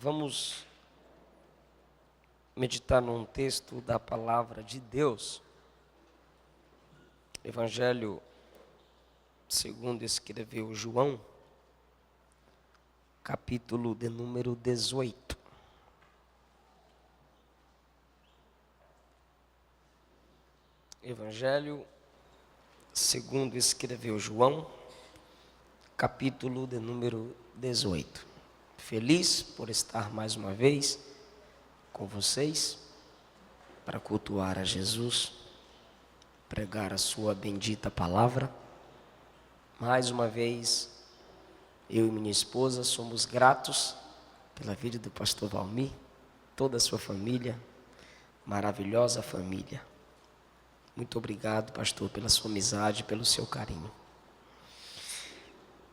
Vamos meditar num texto da palavra de Deus. Evangelho segundo escreveu João, capítulo de número 18. Evangelho segundo escreveu João, capítulo de número 18. Feliz por estar mais uma vez com vocês para cultuar a Jesus, pregar a sua bendita palavra. Mais uma vez, eu e minha esposa somos gratos pela vida do pastor Valmir, toda a sua família, maravilhosa família. Muito obrigado, pastor, pela sua amizade, pelo seu carinho.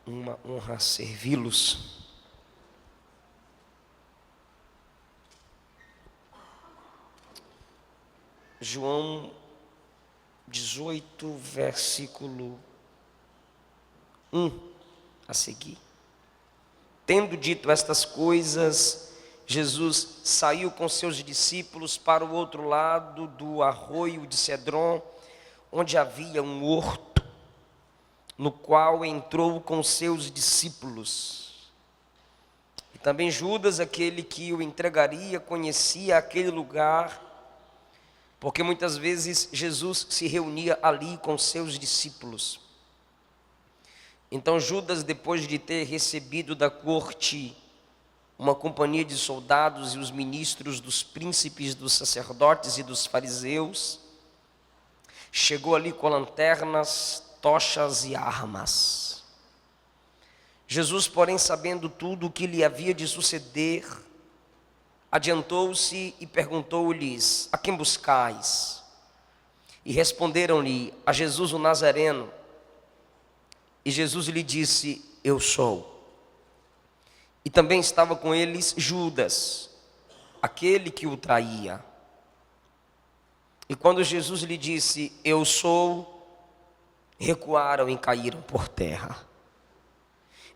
Uma honra servi-los. João 18, versículo 1 a seguir. Tendo dito estas coisas, Jesus saiu com seus discípulos para o outro lado do arroio de Cedron, onde havia um horto, no qual entrou com seus discípulos. E também Judas, aquele que o entregaria, conhecia aquele lugar, porque muitas vezes Jesus se reunia ali com seus discípulos. Então Judas, depois de ter recebido da corte uma companhia de soldados e os ministros dos príncipes, dos sacerdotes e dos fariseus, chegou ali com lanternas, tochas e armas. Jesus, porém, sabendo tudo o que lhe havia de suceder, adiantou-se e perguntou-lhes: a quem buscais? E responderam-lhe: a Jesus o Nazareno. E Jesus lhe disse: eu sou. E também estava com eles Judas, aquele que o traía. E quando Jesus lhe disse: eu sou, recuaram e caíram por terra.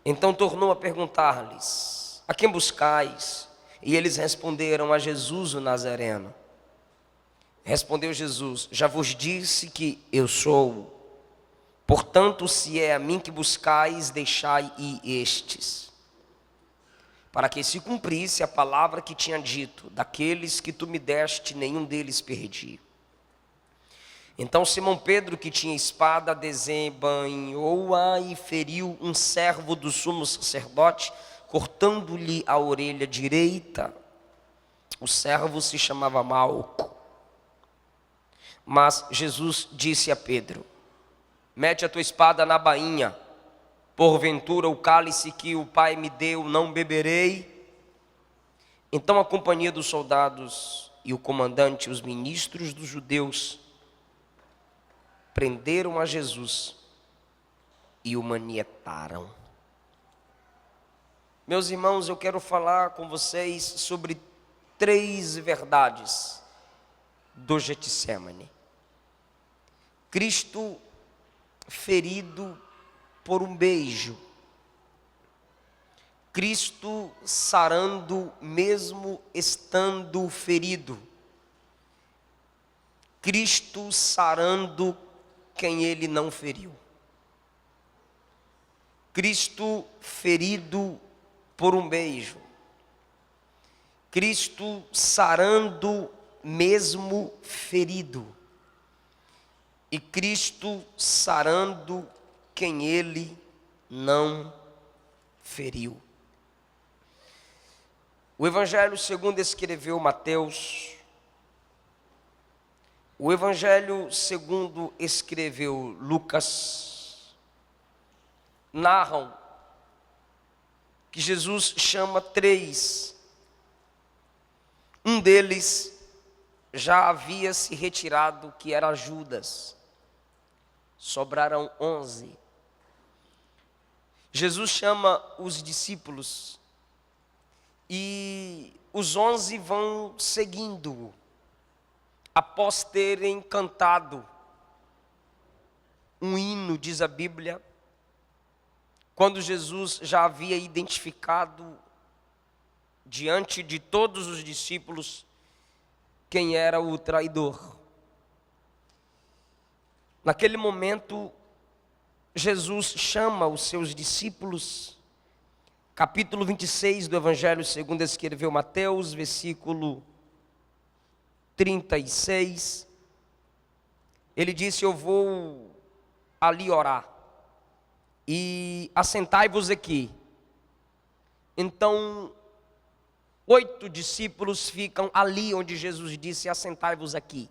Então tornou a perguntar-lhes: a quem buscais? E eles responderam: a Jesus o Nazareno. Respondeu Jesus: já vos disse que eu sou. Portanto, se é a mim que buscais, deixai ir estes, para que se cumprisse a palavra que tinha dito: daqueles que tu me deste, nenhum deles perdi. Então Simão Pedro, que tinha espada, desembainhou-a e feriu um servo do sumo sacerdote, cortando-lhe a orelha direita. O servo se chamava Malco. Mas Jesus disse a Pedro: mete a tua espada na bainha, porventura o cálice que o Pai me deu não beberei? Então a companhia dos soldados e o comandante e os ministros dos judeus prenderam a Jesus e o manietaram. Meus irmãos, eu quero falar com vocês sobre 3 verdades do Getsemane. Cristo ferido por um beijo. Cristo sarando mesmo estando ferido. Cristo sarando quem ele não feriu. Cristo ferido por um beijo. Cristo sarando mesmo ferido. E Cristo sarando quem ele não feriu. O Evangelho segundo escreveu Mateus, o Evangelho segundo escreveu Lucas, narram que Jesus chama 3. Um deles já havia se retirado, que era Judas. Sobraram 11. Jesus chama os discípulos e os 11 vão seguindo-o, após terem cantado um hino, diz a Bíblia, quando Jesus já havia identificado diante de todos os discípulos, quem era o traidor. Naquele momento, Jesus chama os seus discípulos, capítulo 26 do Evangelho segundo escreveu Mateus, versículo 36, ele disse: eu vou ali orar, e assentai-vos aqui. Então, 8 discípulos ficam ali onde Jesus disse: assentai-vos aqui.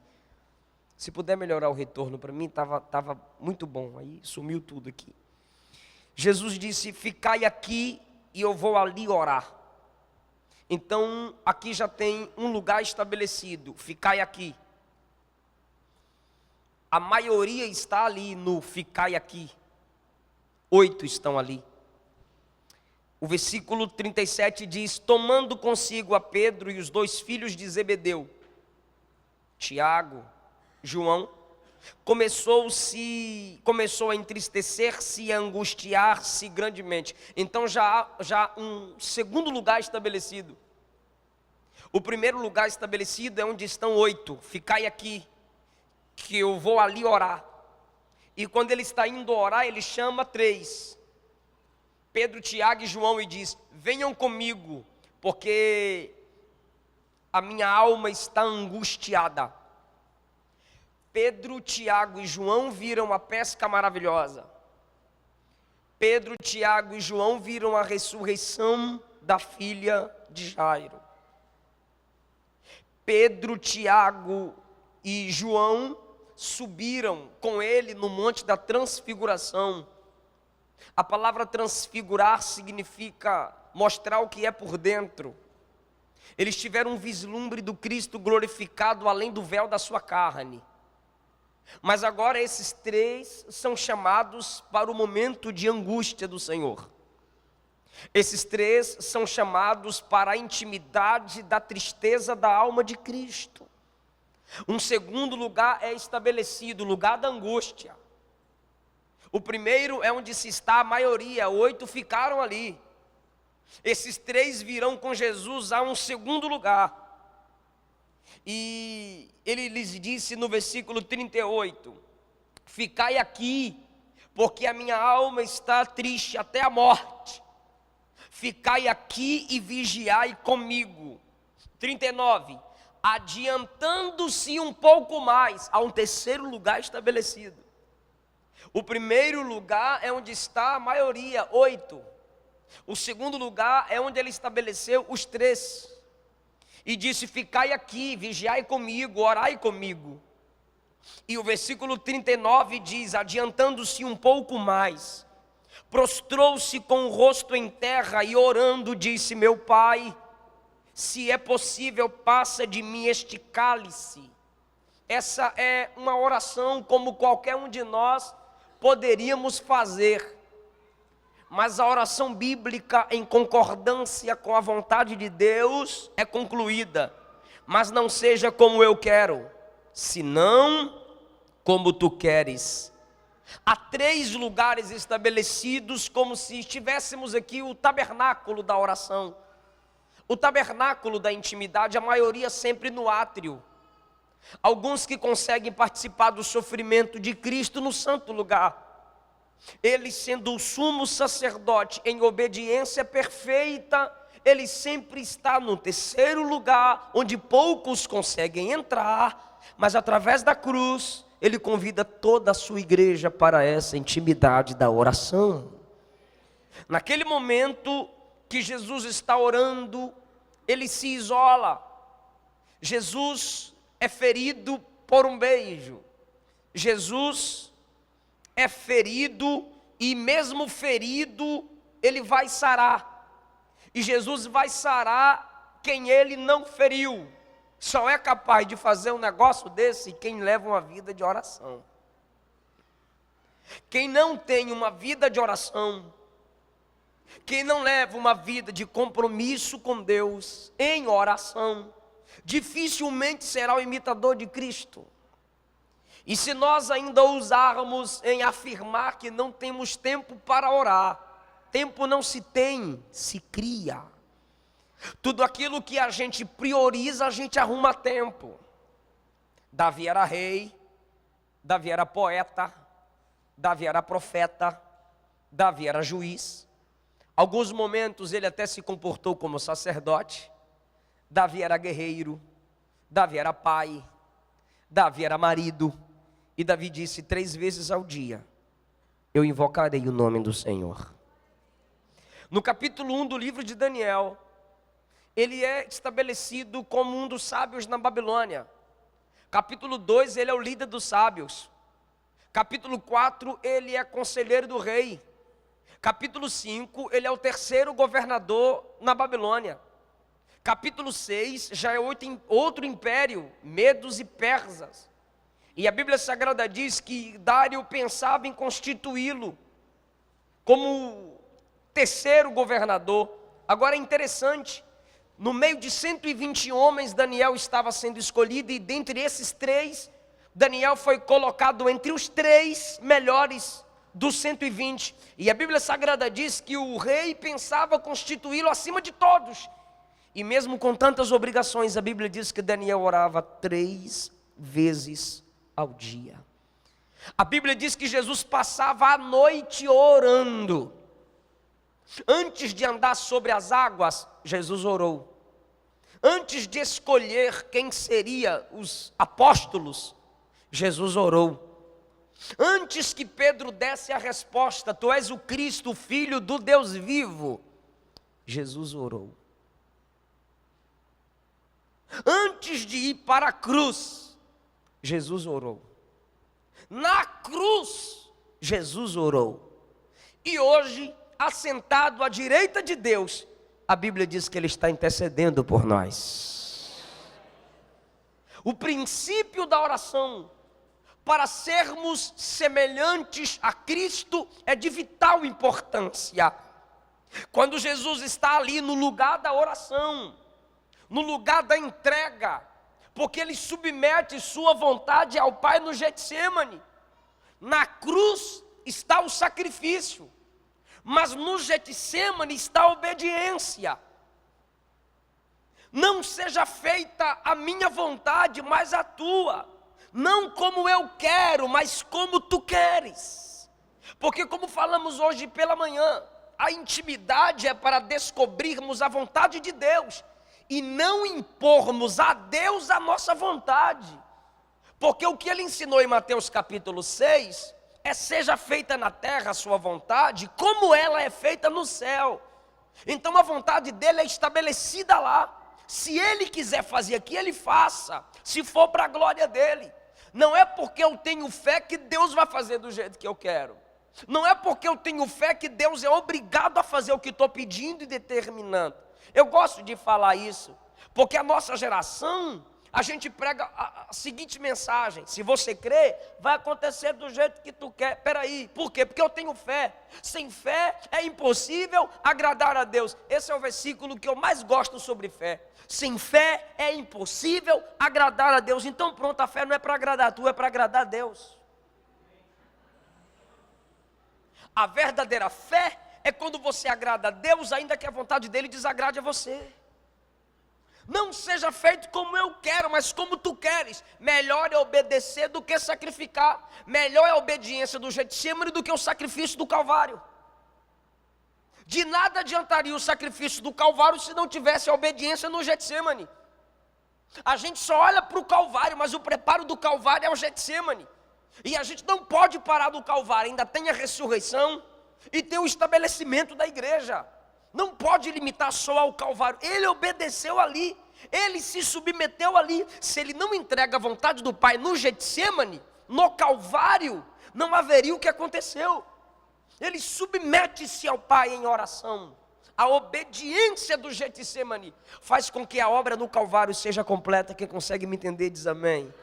Se puder melhorar o retorno para mim, estava muito bom, aí sumiu tudo aqui. Jesus disse: ficai aqui e eu vou ali orar. Então, aqui já tem um lugar estabelecido, ficai aqui. A maioria está ali no ficai aqui. 8 estão ali. O versículo 37 diz: tomando consigo a Pedro e os 2 filhos de Zebedeu, Tiago, João, começou a entristecer-se e a angustiar-se grandemente. Então já há um segundo lugar estabelecido. O primeiro lugar estabelecido é onde estão 8, ficai aqui, que eu vou ali orar. E quando ele está indo orar, ele chama 3, Pedro, Tiago e João, e diz: venham comigo, porque a minha alma está angustiada. Pedro, Tiago e João viram a pesca maravilhosa. Pedro, Tiago e João viram a ressurreição da filha de Jairo. Pedro, Tiago e João subiram com ele no Monte da Transfiguração. A palavra transfigurar significa mostrar o que é por dentro. Eles tiveram um vislumbre do Cristo glorificado além do véu da sua carne. Mas agora esses 3 são chamados para o momento de angústia do Senhor. Esses 3 são chamados para a intimidade da tristeza da alma de Cristo. Um segundo lugar é estabelecido, o lugar da angústia. O primeiro é onde se está a maioria, 8 ficaram ali. Esses 3 virão com Jesus a um segundo lugar. E ele lhes disse no versículo 38, ficai aqui, porque a minha alma está triste até a morte. Ficai aqui e vigiai comigo. 39, adiantando-se um pouco mais, há um terceiro lugar estabelecido. O primeiro lugar é onde está a maioria, 8. O segundo lugar é onde ele estabeleceu os 3. E disse: ficai aqui, vigiai comigo, orai comigo. E o versículo 39 diz: adiantando-se um pouco mais, prostrou-se com o rosto em terra e orando disse: meu Pai, se é possível, passa de mim este cálice. Essa é uma oração como qualquer um de nós poderíamos fazer. Mas a oração bíblica, em concordância com a vontade de Deus, é concluída: mas não seja como eu quero, senão como tu queres. Há 3 lugares estabelecidos, como se estivéssemos aqui o tabernáculo da oração. O tabernáculo da intimidade, a maioria sempre no átrio. Alguns que conseguem participar do sofrimento de Cristo no santo lugar. Ele, sendo o sumo sacerdote em obediência perfeita, ele sempre está no terceiro lugar, onde poucos conseguem entrar, mas através da cruz, ele convida toda a sua igreja para essa intimidade da oração. Naquele momento que Jesus está orando, ele se isola. Jesus é ferido por um beijo. Jesus é ferido e mesmo ferido, ele vai sarar. E Jesus vai sarar quem ele não feriu. Só é capaz de fazer um negócio desse quem leva uma vida de oração. Quem não tem uma vida de oração, quem não leva uma vida de compromisso com Deus em oração, dificilmente será o imitador de Cristo. E se nós ainda ousarmos em afirmar que não temos tempo para orar, tempo não se tem, se cria. Tudo aquilo que a gente prioriza, a gente arruma tempo. Davi era rei, Davi era poeta, Davi era profeta, Davi era juiz. Alguns momentos ele até se comportou como sacerdote. Davi era guerreiro, Davi era pai, Davi era marido. E Davi disse 3 vezes ao dia: eu invocarei o nome do Senhor. No capítulo 1 do livro de Daniel, ele é estabelecido como um dos sábios na Babilônia. Capítulo 2, ele é o líder dos sábios. Capítulo 4, ele é conselheiro do rei. Capítulo 5, ele é o 3º governador na Babilônia. Capítulo 6, já é outro império, Medos e Persas. E a Bíblia Sagrada diz que Dário pensava em constituí-lo como 3º governador. Agora é interessante, no meio de 120 homens, Daniel estava sendo escolhido, e dentre esses 3, Daniel foi colocado entre os 3 melhores dos 120. E a Bíblia Sagrada diz que o rei pensava constituí-lo acima de todos. E mesmo com tantas obrigações, a Bíblia diz que Daniel orava 3 vezes ao dia. A Bíblia diz que Jesus passava a noite orando. Antes de andar sobre as águas, Jesus orou. Antes de escolher quem seria os apóstolos, Jesus orou. Antes que Pedro desse a resposta: tu és o Cristo, o Filho do Deus vivo, Jesus orou. Antes de ir para a cruz, Jesus orou. Na cruz, Jesus orou. E hoje, assentado à direita de Deus, a Bíblia diz que Ele está intercedendo por nós. O princípio da oração, para sermos semelhantes a Cristo, é de vital importância. Quando Jesus está ali no lugar da oração, no lugar da entrega, porque Ele submete sua vontade ao Pai no Getsêmani. Na cruz está o sacrifício, mas no Getsêmani está a obediência. Não seja feita a minha vontade, mas a tua. Não como eu quero, mas como tu queres. Porque, como falamos hoje pela manhã, a intimidade é para descobrirmos a vontade de Deus e não impormos a Deus a nossa vontade. Porque o que Ele ensinou em Mateus capítulo 6 é: seja feita na terra a sua vontade, como ela é feita no céu. Então a vontade dele é estabelecida lá. Se Ele quiser fazer aqui, Ele faça, se for para a glória dele. Não é porque eu tenho fé que Deus vai fazer do jeito que eu quero. Não é porque eu tenho fé que Deus é obrigado a fazer o que estou pedindo e determinando. Eu gosto de falar isso, porque a nossa geração, a gente prega a seguinte mensagem: se você crê, vai acontecer do jeito que tu quer. Peraí, por quê? Porque eu tenho fé. Sem fé é impossível agradar a Deus. Esse é o versículo que eu mais gosto sobre fé. Sem fé é impossível agradar a Deus. Então pronto, a fé não é para agradar tu, é para agradar a Deus. A verdadeira fé é quando você agrada a Deus, ainda que a vontade dele desagrade a você. Não seja feito como eu quero, mas como tu queres. Melhor é obedecer do que sacrificar. Melhor é a obediência do Getsêmani do que o sacrifício do Calvário. De nada adiantaria o sacrifício do Calvário se não tivesse a obediência no Getsêmani. A gente só olha para o Calvário, mas o preparo do Calvário é o Getsêmani. E a gente não pode parar do Calvário, ainda tem a ressurreição e tem o estabelecimento da igreja. Não pode limitar só ao Calvário. Ele obedeceu ali, ele se submeteu ali. Se ele não entrega a vontade do Pai no Getsêmani, no Calvário, não haveria o que aconteceu. Ele submete-se ao Pai em oração. A obediência do Getsêmani faz com que a obra no Calvário seja completa. Quem consegue me entender diz amém.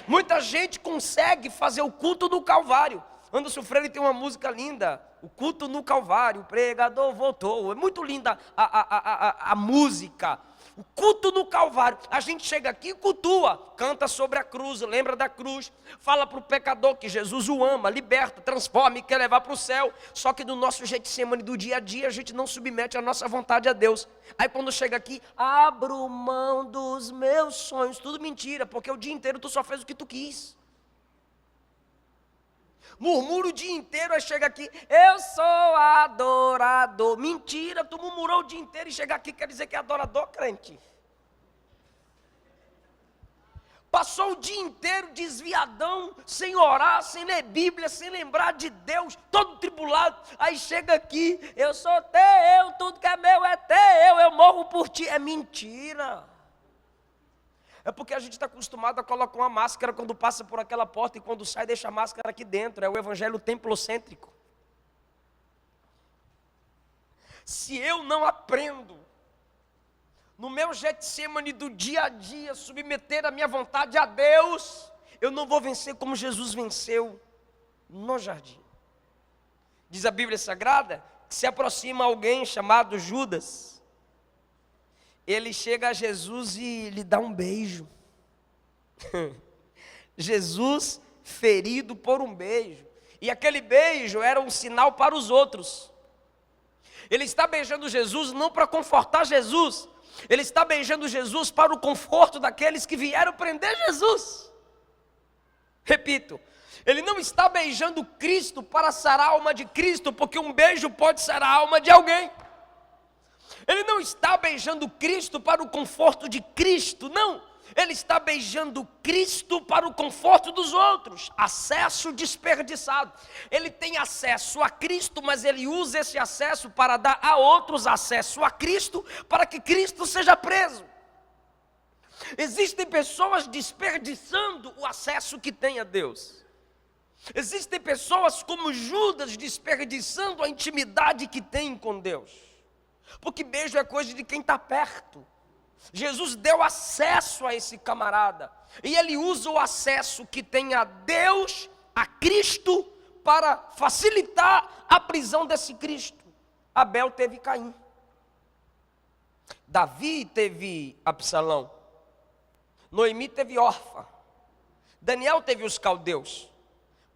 Muita gente consegue fazer o culto no Calvário. Anderson Freire tem uma música linda, o culto no Calvário, o pregador voltou. É muito linda a música, o culto no Calvário. A gente chega aqui e cultua, canta sobre a cruz, lembra da cruz, fala para o pecador que Jesus o ama, liberta, transforma e quer levar para o céu. Só que do nosso Getsemane do dia a dia, a gente não submete a nossa vontade a Deus. Aí quando chega aqui, abro mão dos meus sonhos, tudo mentira, porque o dia inteiro tu só fez o que tu quis. Murmura o dia inteiro, aí chega aqui, eu sou adorador. Mentira, tu murmurou o dia inteiro e chega aqui quer dizer que é adorador, crente. Passou o dia inteiro desviadão, sem orar, sem ler Bíblia, sem lembrar de Deus, todo tribulado. Aí chega aqui, eu sou teu, tudo que é meu é teu, eu morro por ti. É mentira. É porque a gente está acostumado a colocar uma máscara quando passa por aquela porta e quando sai deixa a máscara aqui dentro. É o evangelho templocêntrico. Se eu não aprendo, no meu Getsemane do dia a dia, submeter a minha vontade a Deus, eu não vou vencer como Jesus venceu no jardim. Diz a Bíblia Sagrada que se aproxima alguém chamado Judas. Ele chega a Jesus e lhe dá um beijo. Jesus ferido por um beijo. E aquele beijo era um sinal para os outros. Ele está beijando Jesus não para confortar Jesus. Ele está beijando Jesus para o conforto daqueles que vieram prender Jesus. Repito, ele não está beijando Cristo para sarar a alma de Cristo, porque um beijo pode sarar a alma de alguém. Ele não está beijando Cristo para o conforto de Cristo, não. Ele está beijando Cristo para o conforto dos outros. Acesso desperdiçado. Ele tem acesso a Cristo, mas ele usa esse acesso para dar a outros acesso a Cristo, para que Cristo seja preso. Existem pessoas desperdiçando o acesso que tem a Deus. Existem pessoas como Judas desperdiçando a intimidade que tem com Deus. Porque beijo é coisa de quem está perto. Jesus deu acesso a esse camarada. E ele usa o acesso que tem a Deus, a Cristo, para facilitar a prisão desse Cristo. Abel teve Caim. Davi teve Absalão. Noemi teve Orfa. Daniel teve os caldeus.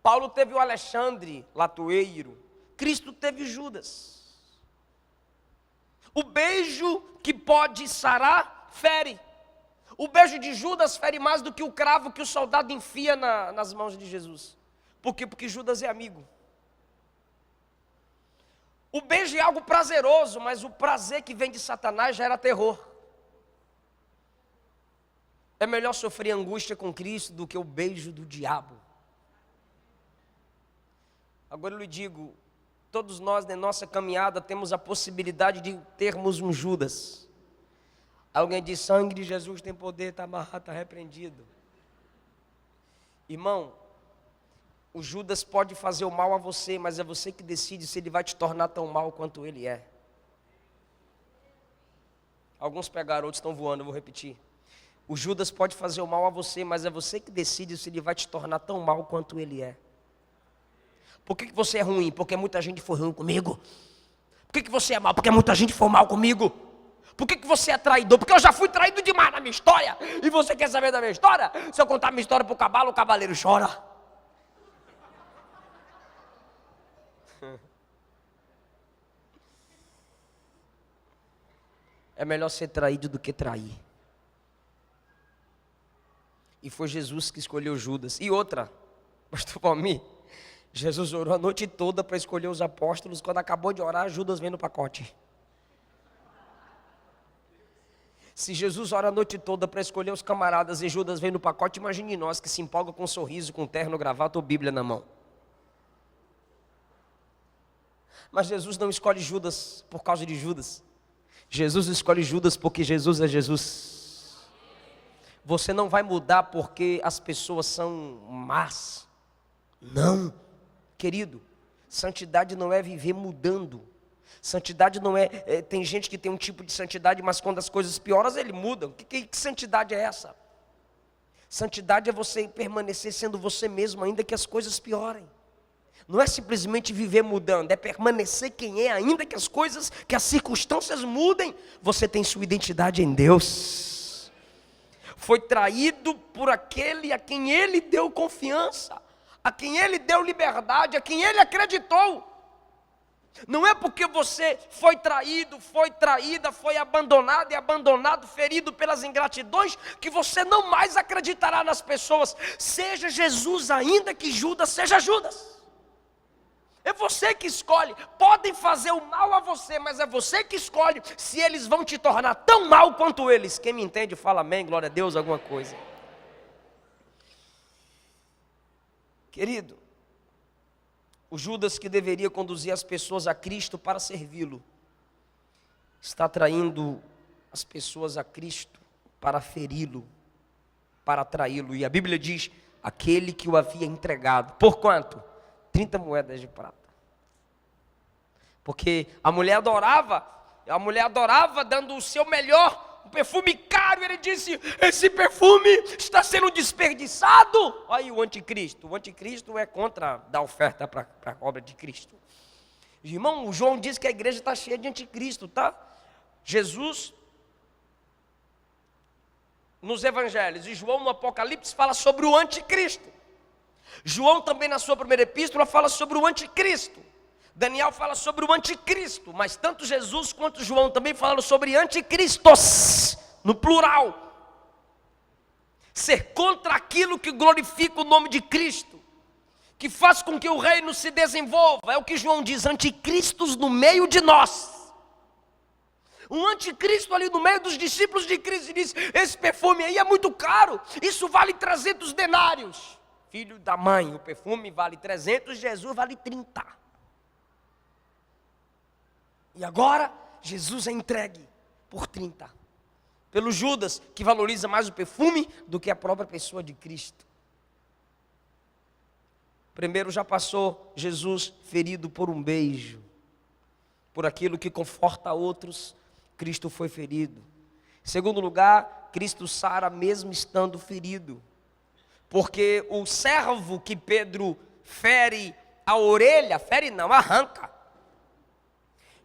Paulo teve o Alexandre, latoeiro. Cristo teve Judas. O beijo que pode sarar, fere. O beijo de Judas fere mais do que o cravo que o soldado enfia nas mãos de Jesus. Por quê? Porque Judas é amigo. O beijo é algo prazeroso, mas o prazer que vem de Satanás já era terror. É melhor sofrer angústia com Cristo do que o beijo do diabo. Agora eu lhe digo, todos nós, na nossa caminhada, temos a possibilidade de termos um Judas. Alguém diz, sangue de Jesus tem poder, está amarrado, está repreendido. Irmão, o Judas pode fazer o mal a você, mas é você que decide se ele vai te tornar tão mal quanto ele é. Alguns pegaram, outros estão voando, eu vou repetir. O Judas pode fazer o mal a você, mas é você que decide se ele vai te tornar tão mal quanto ele é. Por que você é ruim? Porque muita gente foi ruim comigo. Por que você é mal? Porque muita gente foi mal comigo. Por que você é traidor? Porque eu já fui traído demais na minha história. E você quer saber da minha história? Se eu contar minha história para o cavalo, o cavaleiro chora. É melhor ser traído do que trair. E foi Jesus que escolheu Judas. E outra, pastor Valmir, Jesus orou a noite toda para escolher os apóstolos. Quando acabou de orar, Judas vem no pacote. Se Jesus ora a noite toda para escolher os camaradas e Judas vem no pacote, imagine nós que se empolga com um sorriso, com um terno, gravata ou Bíblia na mão. Mas Jesus não escolhe Judas por causa de Judas. Jesus escolhe Judas porque Jesus é Jesus. Você não vai mudar porque as pessoas são más. Não, querido, santidade não é viver mudando. Santidade não é, tem gente que tem um tipo de santidade, mas quando as coisas pioram, ele muda. Que santidade é essa? Santidade é você permanecer sendo você mesmo, ainda que as coisas piorem. Não é simplesmente viver mudando, é permanecer quem é, ainda que as coisas, que as circunstâncias mudem. Você tem sua identidade em Deus. Foi traído por aquele a quem Ele deu confiança, a quem Ele deu liberdade, a quem Ele acreditou. Não é porque você foi traído, foi traída, foi abandonado e abandonado, ferido pelas ingratidões, que você não mais acreditará nas pessoas. Seja Jesus, ainda que Judas seja Judas. É você que escolhe. Podem fazer o mal a você, mas é você que escolhe se eles vão te tornar tão mal quanto eles. Quem me entende, fala amém, glória a Deus, alguma coisa. Querido, o Judas que deveria conduzir as pessoas a Cristo para servi-lo, está traindo as pessoas a Cristo para feri-lo, para traí-lo. E a Bíblia diz, aquele que o havia entregado. Por quanto? 30 moedas de prata. Porque a mulher adorava dando o seu melhor, um perfume caro. Ele disse, esse perfume está sendo desperdiçado. Olha aí o anticristo é contra dar oferta para a obra de Cristo. Irmão, o João diz que a igreja está cheia de anticristo, tá? Jesus, nos evangelhos, e João no Apocalipse fala sobre o anticristo. João também na sua primeira epístola fala sobre o anticristo. Daniel fala sobre o anticristo, mas tanto Jesus quanto João também falam sobre anticristos, no plural. Ser contra aquilo que glorifica o nome de Cristo, que faz com que o reino se desenvolva. É o que João diz, anticristos no meio de nós. Um anticristo ali no meio dos discípulos de Cristo diz, esse perfume aí é muito caro, isso vale 300 denários. Filho da mãe, o perfume vale 300, Jesus vale 30. E agora, Jesus é entregue por 30. Pelo Judas, que valoriza mais o perfume do que a própria pessoa de Cristo. Primeiro já passou Jesus ferido por um beijo. Por aquilo que conforta outros, Cristo foi ferido. Em segundo lugar, Cristo sara mesmo estando ferido. Porque o servo que Pedro fere a orelha, fere não, arranca.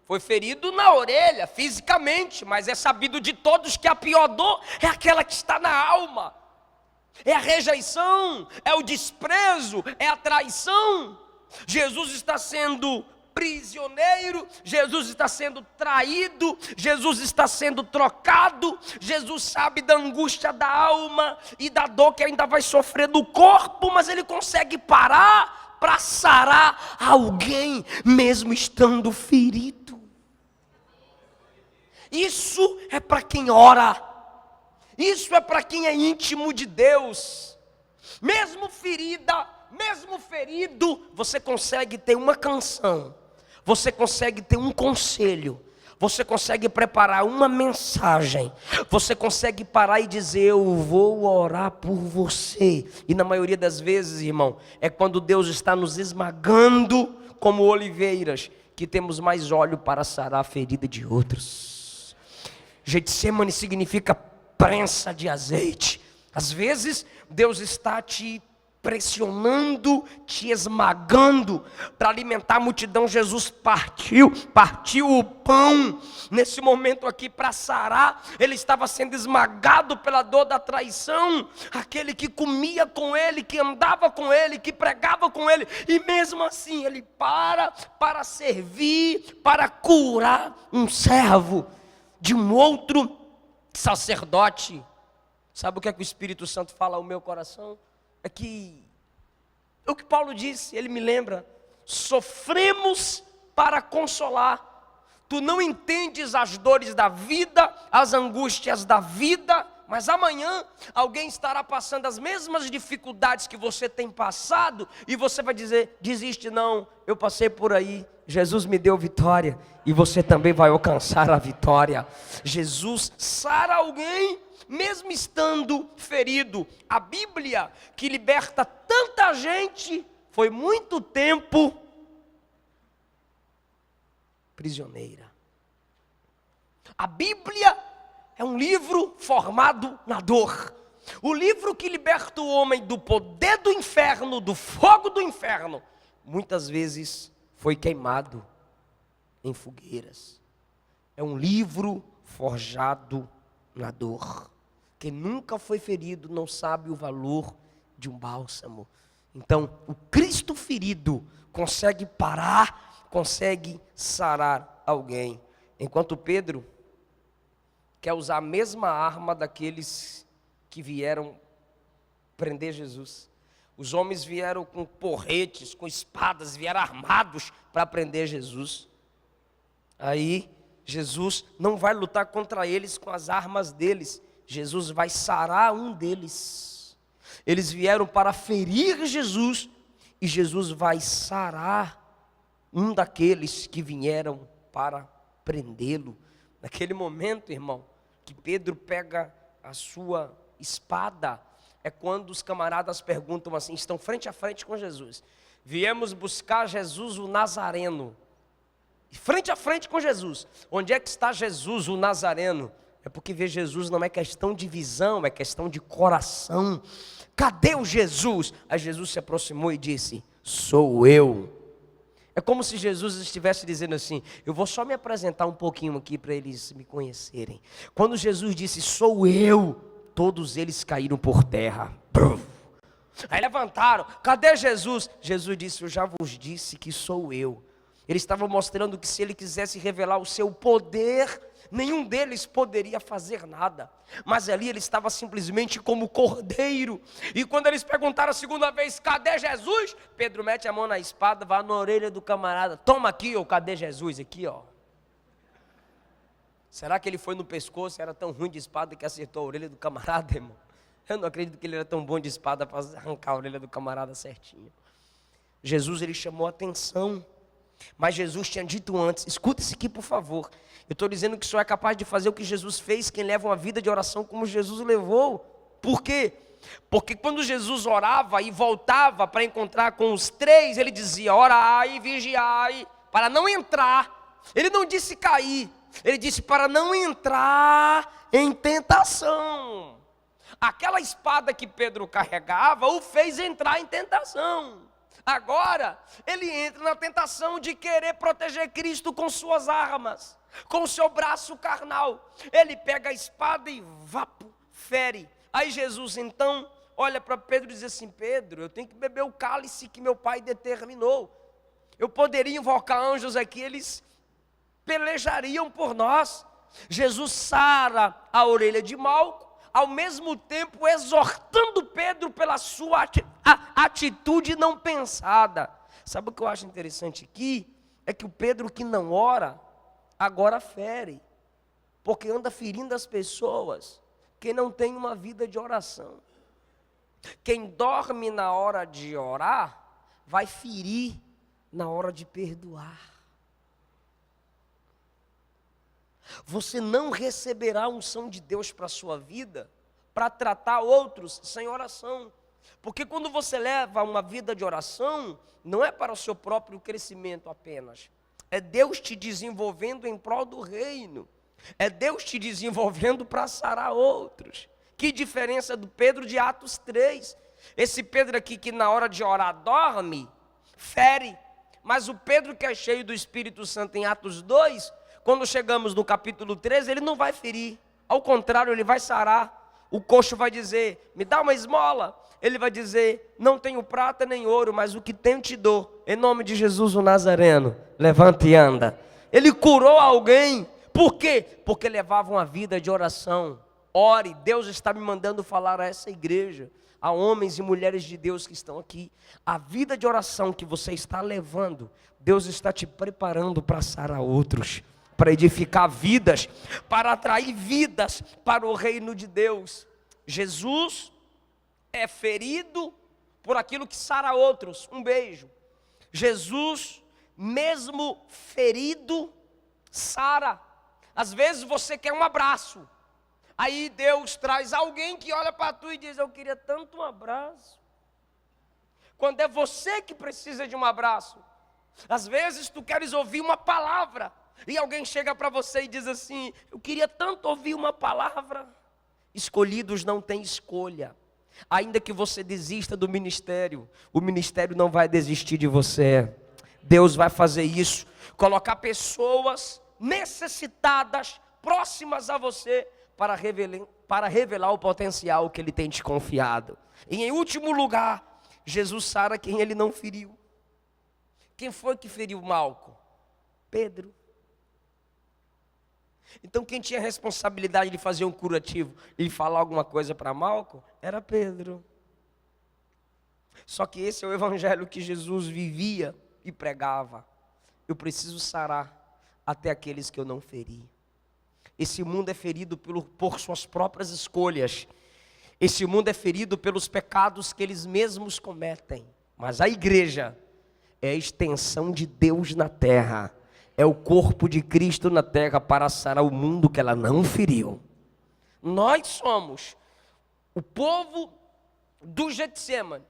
Foi ferido na orelha, fisicamente, mas é sabido de todos que a pior dor é aquela que está na alma. É a rejeição, é o desprezo, é a traição. Jesus está sendo prisioneiro, Jesus está sendo traído, Jesus está sendo trocado, Jesus sabe da angústia da alma e da dor que ainda vai sofrer no corpo, mas ele consegue parar para sarar alguém, mesmo estando ferido. Isso é para quem ora, isso é para quem é íntimo de Deus. Mesmo ferida, mesmo ferido, você consegue ter uma canção, você consegue ter um conselho, você consegue preparar uma mensagem, você consegue parar e dizer, eu vou orar por você. E na maioria das vezes, irmão, é quando Deus está nos esmagando como oliveiras, que temos mais óleo para sarar a ferida de outros. Getsemane significa prensa de azeite. Às vezes, Deus está te pressionando, te esmagando para alimentar a multidão. Jesus partiu o pão nesse momento aqui para sarar. Ele estava sendo esmagado pela dor da traição. Aquele que comia com ele, que andava com ele, que pregava com ele, e mesmo assim ele para servir, para curar um servo de um outro sacerdote. Sabe o que é que o Espírito Santo fala ao meu coração? É que o que Paulo disse, ele me lembra, sofremos para consolar. Tu não entendes as dores da vida, as angústias da vida, mas amanhã alguém estará passando as mesmas dificuldades que você tem passado, e você vai dizer, desiste não, eu passei por aí, Jesus me deu vitória, e você também vai alcançar a vitória. Jesus sara alguém, mesmo estando ferido. A Bíblia, que liberta tanta gente, foi muito tempo prisioneira. A Bíblia é um livro formado na dor. O livro que liberta o homem do poder do inferno, do fogo do inferno, muitas vezes foi queimado em fogueiras. É um livro forjado na dor. Quem nunca foi ferido não sabe o valor de um bálsamo. Então, o Cristo ferido consegue parar, consegue sarar alguém. Enquanto Pedro quer usar a mesma arma daqueles que vieram prender Jesus. Os homens vieram com porretes, com espadas, vieram armados para prender Jesus. Aí, Jesus não vai lutar contra eles com as armas deles. Jesus vai sarar um deles. Eles vieram para ferir Jesus, e Jesus vai sarar um daqueles que vieram para prendê-lo. Naquele momento, irmão, que Pedro pega a sua espada, é quando os camaradas perguntam assim, estão frente a frente com Jesus. Viemos buscar Jesus o Nazareno. Frente a frente com Jesus. Onde é que está Jesus o Nazareno? É porque ver Jesus não é questão de visão, é questão de coração. Cadê o Jesus? Aí Jesus se aproximou e disse, sou eu. É como se Jesus estivesse dizendo assim, eu vou só me apresentar um pouquinho aqui para eles me conhecerem. Quando Jesus disse, sou eu, todos eles caíram por terra. Aí levantaram, cadê Jesus? Jesus disse, eu já vos disse que sou eu. Ele estava mostrando que se ele quisesse revelar o seu poder, nenhum deles poderia fazer nada. Mas ali ele estava simplesmente como cordeiro. E quando eles perguntaram a segunda vez, cadê Jesus? Pedro mete a mão na espada, vai na orelha do camarada. Toma aqui, ó, cadê Jesus? Aqui, ó. Será que ele foi no pescoço? Era tão ruim de espada que acertou a orelha do camarada, irmão? Eu não acredito que ele era tão bom de espada para arrancar a orelha do camarada certinho. Jesus, ele chamou a atenção. Mas Jesus tinha dito antes, escuta isso aqui por favor, eu estou dizendo que só é capaz de fazer o que Jesus fez quem leva uma vida de oração como Jesus levou. Por quê? Porque quando Jesus orava e voltava para encontrar com os três, ele dizia, orai, vigiai, para não entrar. Ele não disse cair, ele disse para não entrar em tentação. Aquela espada que Pedro carregava o fez entrar em tentação. Agora, ele entra na tentação de querer proteger Cristo com suas armas, com o seu braço carnal. Ele pega a espada e fere. Aí Jesus então olha para Pedro e diz assim, Pedro, eu tenho que beber o cálice que meu pai determinou. Eu poderia invocar anjos aqui, eles pelejariam por nós. Jesus sara a orelha de Malco, ao mesmo tempo exortando Pedro pela sua atitude não pensada. Sabe o que eu acho interessante aqui? É que o Pedro que não ora, agora fere. Porque anda ferindo as pessoas, que não tem uma vida de oração. Quem dorme na hora de orar, vai ferir na hora de perdoar. Você não receberá a unção de Deus para a sua vida, para tratar outros sem oração. Porque quando você leva uma vida de oração, não é para o seu próprio crescimento apenas. É Deus te desenvolvendo em prol do reino. É Deus te desenvolvendo para sarar outros. Que diferença do Pedro de Atos 3. Esse Pedro aqui que na hora de orar dorme, fere. Mas o Pedro que é cheio do Espírito Santo em Atos 2... quando chegamos no capítulo 13, ele não vai ferir. Ao contrário, ele vai sarar. O coxo vai dizer, me dá uma esmola. Ele vai dizer, não tenho prata nem ouro, mas o que tenho te dou. Em nome de Jesus o Nazareno, levanta e anda. Ele curou alguém. Por quê? Porque levava uma vida de oração. Ore, Deus está me mandando falar a essa igreja, a homens e mulheres de Deus que estão aqui. A vida de oração que você está levando, Deus está te preparando para sarar outros, para edificar vidas, para atrair vidas para o reino de Deus. Jesus é ferido por aquilo que sara outros, um beijo. Jesus, mesmo ferido, sara. Às vezes você quer um abraço, aí Deus traz alguém que olha para tu e diz, eu queria tanto um abraço. Quando é você que precisa de um abraço. Às vezes tu queres ouvir uma palavra, e alguém chega para você e diz assim, eu queria tanto ouvir uma palavra. Escolhidos não têm escolha. Ainda que você desista do ministério, o ministério não vai desistir de você. Deus vai fazer isso, colocar pessoas necessitadas, próximas a você, para revelar o potencial que Ele tem te confiado. E em último lugar, Jesus sara quem Ele não feriu. Quem foi que feriu Malco? Pedro. Então quem tinha a responsabilidade de fazer um curativo e falar alguma coisa para Malco era Pedro. Só que esse é o evangelho que Jesus vivia e pregava. Eu preciso sarar até aqueles que eu não feri. Esse mundo é ferido por suas próprias escolhas. Esse mundo é ferido pelos pecados que eles mesmos cometem. Mas a igreja é a extensão de Deus na terra. É o corpo de Cristo na terra para sarar o mundo que ela não feriu. Nós somos o povo do Getsêmani,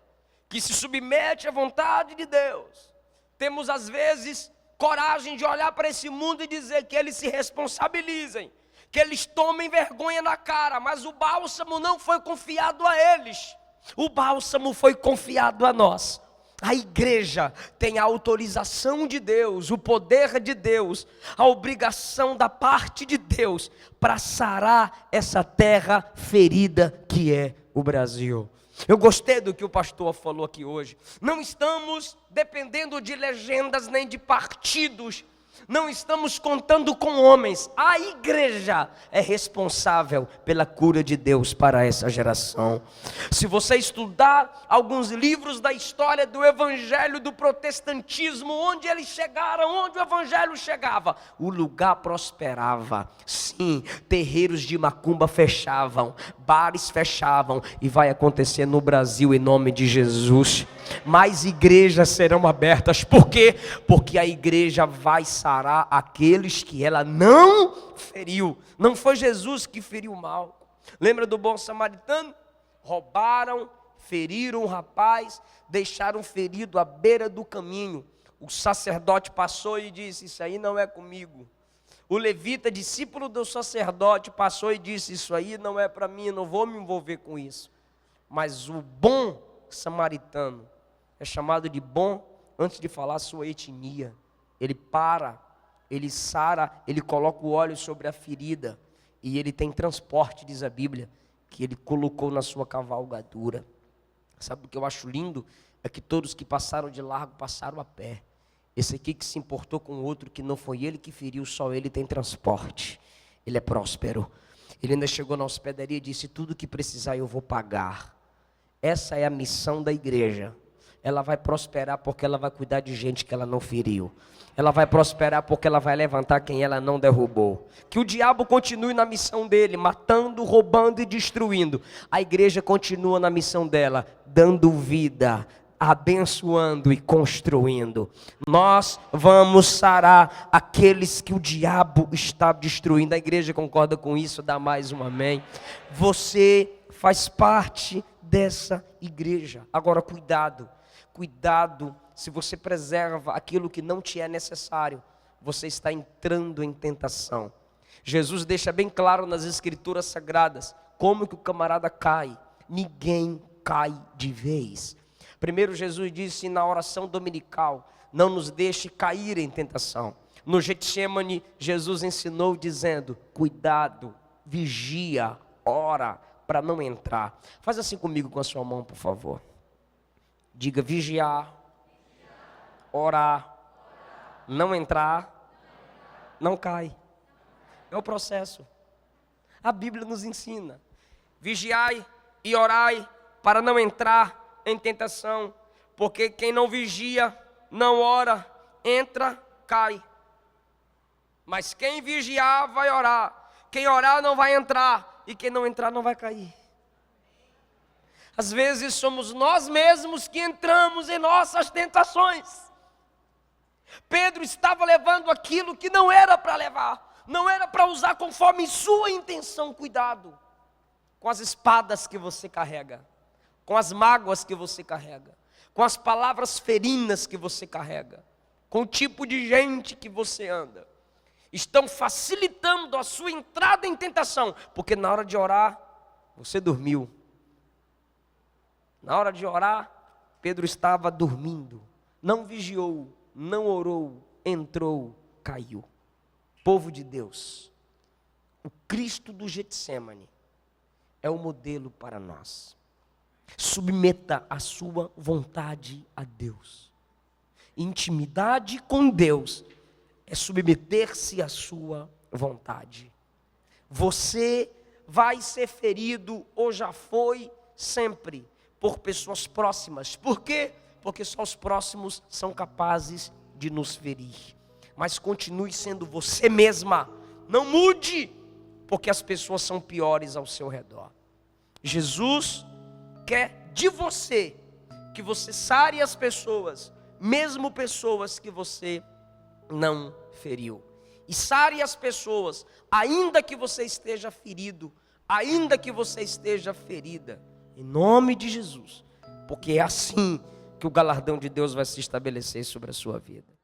que se submete à vontade de Deus. Temos às vezes coragem de olhar para esse mundo e dizer que eles se responsabilizem, que eles tomem vergonha na cara, mas o bálsamo não foi confiado a eles. O bálsamo foi confiado a nós. A igreja tem a autorização de Deus, o poder de Deus, a obrigação da parte de Deus para sarar essa terra ferida que é o Brasil. Eu gostei do que o pastor falou aqui hoje. Não estamos dependendo de legendas nem de partidos. Não estamos contando com homens. A igreja é responsável pela cura de Deus para essa geração. Se você estudar alguns livros da história do evangelho do protestantismo, onde eles chegaram, onde o evangelho chegava, o lugar prosperava. Sim, terreiros de macumba fechavam, bares fechavam, e vai acontecer no Brasil em nome de Jesus. Mais igrejas serão abertas. Por quê? Porque a igreja vai sarar aqueles que ela não feriu. Não foi Jesus que feriu mal. Lembra do bom samaritano? Roubaram, feriram o rapaz, deixaram ferido à beira do caminho. O sacerdote passou e disse: isso aí não é comigo. O levita, discípulo do sacerdote, passou e disse: isso aí não é para mim, eu não vou me envolver com isso. Mas o bom samaritano é chamado de bom antes de falar a sua etnia. Ele para, ele sara, ele coloca o óleo sobre a ferida. E ele tem transporte, diz a Bíblia, que ele colocou na sua cavalgadura. Sabe o que eu acho lindo? É que todos que passaram de largo passaram a pé. Esse aqui que se importou com o outro, que não foi ele que feriu, só ele tem transporte. Ele é próspero. Ele ainda chegou na hospedaria e disse: tudo que precisar eu vou pagar. Essa é a missão da igreja. Ela vai prosperar porque ela vai cuidar de gente que ela não feriu. Ela vai prosperar porque ela vai levantar quem ela não derrubou. Que o diabo continue na missão dele, matando, roubando e destruindo. A igreja continua na missão dela, dando vida, abençoando e construindo. Nós vamos sarar aqueles que o diabo está destruindo. A igreja concorda com isso? Dá mais um amém. Você faz parte dessa igreja. Agora cuidado se você preserva aquilo que não te é necessário, você está entrando em tentação. Jesus deixa bem claro nas escrituras sagradas como que o camarada cai. Ninguém cai de vez. Primeiro Jesus disse na oração dominical: não nos deixe cair em tentação. No Getsêmani, Jesus ensinou dizendo: cuidado, vigia, ora, para não entrar. Faz assim comigo com a sua mão, por favor. Diga: vigiar, orar, não entrar, não cai. É o processo. A Bíblia nos ensina: vigiai e orai para não entrar em tentação, porque quem não vigia, não ora, entra, cai. Mas quem vigiar vai orar, quem orar não vai entrar, e quem não entrar não vai cair. Às vezes somos nós mesmos que entramos em nossas tentações. Pedro estava levando aquilo que não era para levar, não era para usar conforme sua intenção. Cuidado com as espadas que você carrega, com as mágoas que você carrega, com as palavras ferinas que você carrega, com o tipo de gente que você anda. Estão facilitando a sua entrada em tentação, porque na hora de orar, você dormiu. Na hora de orar, Pedro estava dormindo, não vigiou, não orou, entrou, caiu. Povo de Deus, o Cristo do Getsêmani é o modelo para nós. Submeta a sua vontade a Deus. Intimidade com Deus é submeter-se à sua vontade. Você vai ser ferido, ou já foi, sempre, por pessoas próximas. Por quê? Porque só os próximos são capazes de nos ferir. Mas continue sendo você mesma. Não mude, porque as pessoas são piores ao seu redor. Jesus quer de você que você sare as pessoas, mesmo pessoas que você não feriu. E sare as pessoas, ainda que você esteja ferido, ainda que você esteja ferida, em nome de Jesus, porque é assim que o galardão de Deus vai se estabelecer sobre a sua vida.